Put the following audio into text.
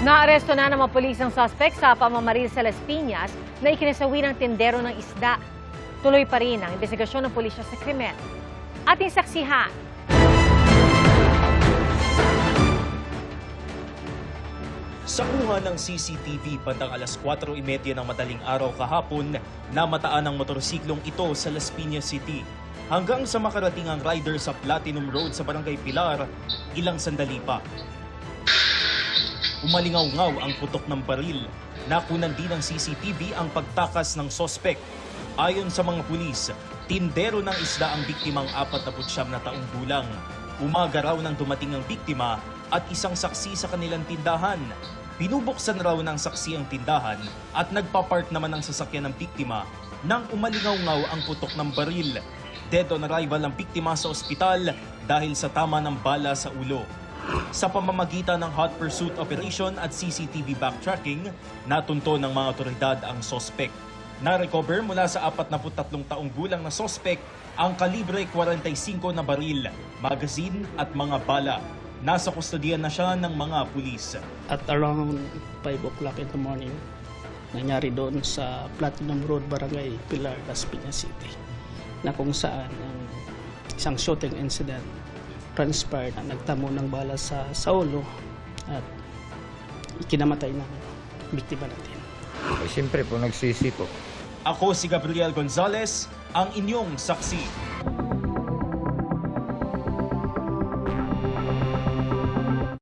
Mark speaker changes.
Speaker 1: Naaresto na ng mga pulis ang suspect sa pamamaril sa Las Piñas na ikinasawi ng tindero ng isda. Tuloy pa rin ang investigasyon ng pulisya sa krimen. Ating saksihan.
Speaker 2: Sa kuha ng CCTV bandang alas 4:30 ng madaling araw kahapon, namataan ang motorsiklong ito sa Las Piñas City. Hanggang sa makarating ang rider sa Platinum Road sa Barangay Pilar, ilang sandali pa. Umalingaw-ngaw ang putok ng baril. Nakunan din ng CCTV ang pagtakas ng sospek. Ayon sa mga pulis, tindero ng isda ang biktimang 49 na taong gulang. Umaga raw nang dumating ang biktima at isang saksi sa kanilang tindahan. Binubuksan raw ng saksi ang tindahan at nagpapark naman ang sasakyan ng biktima nang umalingaw-ngaw ang putok ng baril. Dead on arrival ang biktima sa ospital dahil sa tama ng bala sa ulo. Sa pamamagitan ng hot pursuit operation at CCTV backtracking, natunto ng mga otoridad ang sospek. Na-recover mula sa 43 taong gulang na sospek ang kalibre 45 na baril, magazine at mga bala. Nasa kustodiyan na siya ng mga pulis.
Speaker 3: At around 5 o'clock in the morning, nangyari doon sa Platinum Road, Barangay Pilar, Las Piñas City, na kung saan ang isang shooting incident transpired na nagtamo ng bala sa ulo at ikinamatay ng biktima natin.
Speaker 4: Siyempre po, nagsisi po.
Speaker 2: Ako si Gabriel Gonzalez, ang inyong saksi.